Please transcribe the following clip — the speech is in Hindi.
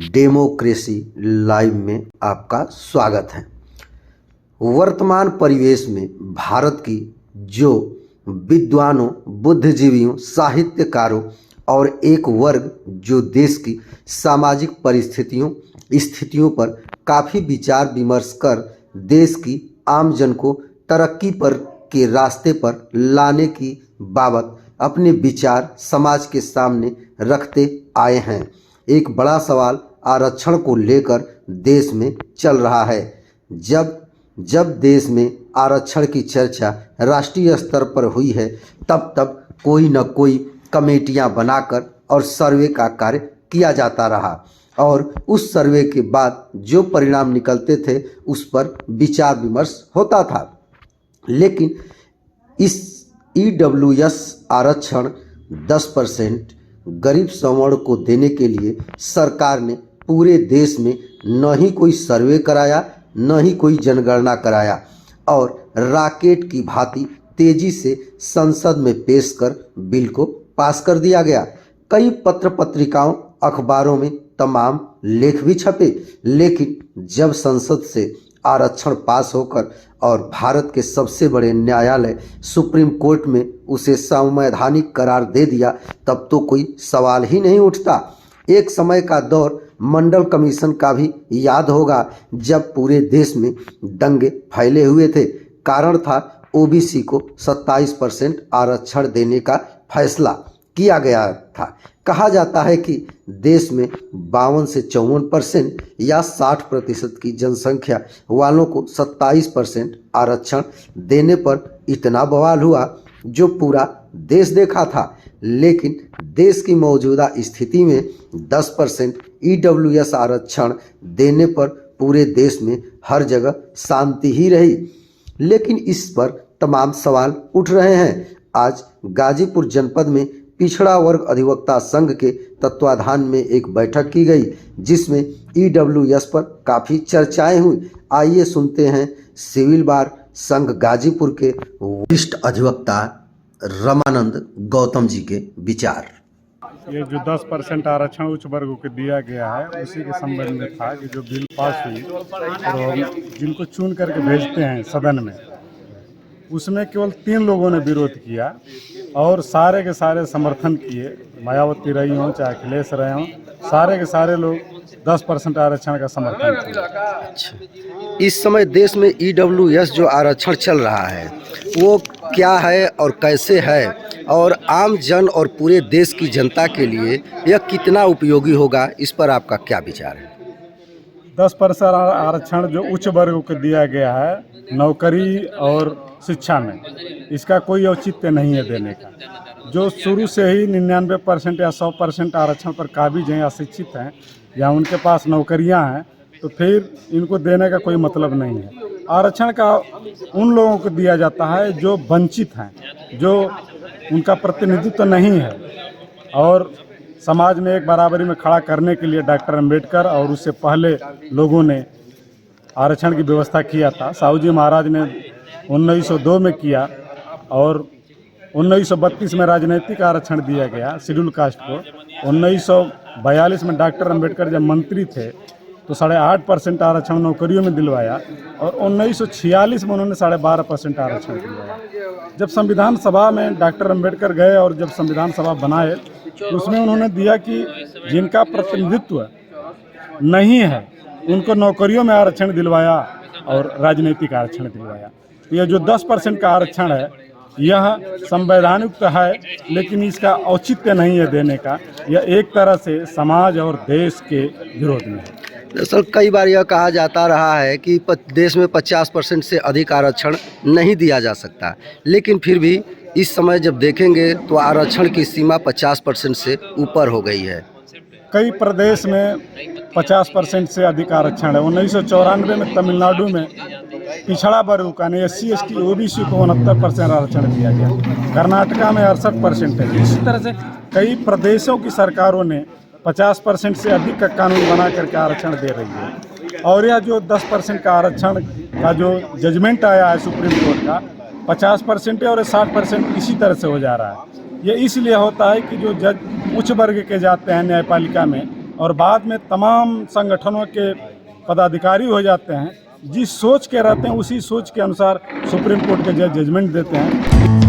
डेमोक्रेसी लाइव में आपका स्वागत है। वर्तमान परिवेश में भारत की जो विद्वानों, बुद्धिजीवियों, साहित्यकारों और एक वर्ग जो देश की सामाजिक स्थितियों पर काफ़ी विचार विमर्श कर देश की आम जन को तरक्की पर के रास्ते पर लाने की बाबत अपने विचार समाज के सामने रखते आए हैं। एक बड़ा सवाल आरक्षण को लेकर देश में चल रहा है। जब देश में आरक्षण की चर्चा राष्ट्रीय स्तर पर हुई है, तब कोई न कोई कमेटियां बनाकर और सर्वे का कार्य किया जाता रहा और उस सर्वे के बाद जो परिणाम निकलते थे उस पर विचार विमर्श होता था। लेकिन इस ईडब्ल्यूएस आरक्षण 10% गरीब सवर्ण को देने के लिए सरकार ने पूरे देश में न ही कोई सर्वे कराया, न ही कोई जनगणना कराया और रॉकेट की भांति तेजी से संसद में पेश कर बिल को पास कर दिया गया। कई पत्र पत्रिकाओं, अखबारों में तमाम लेख भी छपे, लेकिन जब संसद से आरक्षण पास होकर और भारत के सबसे बड़े न्यायालय सुप्रीम कोर्ट में उसे संवैधानिक करार दे दिया, तब तो कोई सवाल ही नहीं उठता। एक समय का दौर मंडल कमीशन का भी याद होगा, जब पूरे देश में दंगे फैले हुए थे। कारण था ओबीसी को 27% आरक्षण देने का फैसला किया गया था। कहा जाता है कि देश में 52 से 54% या 60% की जनसंख्या वालों को 27% आरक्षण देने पर इतना बवाल हुआ जो पूरा देश देखा था। लेकिन देश की मौजूदा स्थिति में 10% ईडब्ल्यूएस आरक्षण देने पर पूरे देश में हर जगह शांति ही रही। लेकिन इस पर तमाम सवाल उठ रहे हैं। आज गाजीपुर जनपद में पिछड़ा वर्ग अधिवक्ता संघ के तत्वाधान में एक बैठक की गई, जिसमें ईडब्ल्यूएस पर काफ़ी चर्चाएं हुई। आइए सुनते हैं सिविल बार संघ गाजीपुर के वरिष्ठ अधिवक्ता रमानंद गौतम जी के विचार। ये जो 10% आरक्षण उच्च वर्ग को दिया गया है, उसी के संबंध में था कि जो बिल पास हुई और जिनको चुन करके भेजते हैं सदन में, उसमें केवल 3 लोगों ने विरोध किया और सारे के सारे समर्थन किए। मायावती रही हों चाहे अखिलेश रहे हों, सारे के सारे लोग 10% आरक्षण का समर्थन किए। अच्छा, इस समय देश में ईडब्ल्यूएस जो आरक्षण चल रहा है वो क्या है और कैसे है, और आम जन और पूरे देश की जनता के लिए यह कितना उपयोगी होगा, इस पर आपका क्या विचार है? 10% आरक्षण जो उच्च वर्ग को दिया गया है नौकरी और शिक्षा में, इसका कोई औचित्य नहीं है देने का। जो शुरू से ही 99% या 100% आरक्षण पर काबिज हैं या शिक्षित हैं या उनके पास नौकरियां हैं, तो फिर इनको देने का कोई मतलब नहीं है। आरक्षण का उन लोगों को दिया जाता है जो वंचित हैं, जो उनका प्रतिनिधित्व नहीं है, और समाज में एक बराबरी में खड़ा करने के लिए डॉक्टर अम्बेडकर और उससे पहले लोगों ने आरक्षण की व्यवस्था किया था। साहू जी महाराज ने 1902 में किया और 1932 में राजनीतिक आरक्षण दिया गया शेड्यूल कास्ट को। 1942 में डॉक्टर अम्बेडकर जब मंत्री थे तो 8.5% आरक्षण नौकरियों में दिलवाया और 1946 में उन्होंने 12.5% आरक्षण दिलवाया। जब संविधान सभा में डॉक्टर अम्बेडकर गए और जब संविधान सभा बनाए तो उसमें उन्होंने दिया कि जिनका प्रतिनिधित्व नहीं है उनको नौकरियों में आरक्षण दिलवाया और राजनीतिक आरक्षण दिलवाया। यह जो 10% का आरक्षण है यह संवैधानिक तो है, लेकिन इसका औचित्य नहीं है देने का। यह एक तरह से समाज और देश के विरोध में है। दरअसल कई बार यह कहा जाता रहा है कि देश में 50% से अधिक आरक्षण नहीं दिया जा सकता, लेकिन फिर भी इस समय जब देखेंगे तो आरक्षण की सीमा 50% से ऊपर हो गई है। कई प्रदेश में 50% से अधिक आरक्षण है। 1994 में तमिलनाडु में पिछड़ा वर्ग का SC ST OBC को 69% आरक्षण दिया गया। कर्नाटका में 68% है। इसी तरह से कई प्रदेशों की सरकारों ने 50% से अधिक का कानून बना करके आरक्षण दे रही है। और यह जो 10% का आरक्षण का जो जजमेंट आया है सुप्रीम कोर्ट का, 50% है और 60% इसी तरह से हो जा रहा है। ये इसलिए होता है कि जो जज उच्च वर्ग के जाते हैं न्यायपालिका में, और बाद में तमाम संगठनों के पदाधिकारी हो जाते हैं। जिस सोच के रहते हैं उसी सोच के अनुसार सुप्रीम कोर्ट के जज जजमेंट देते हैं।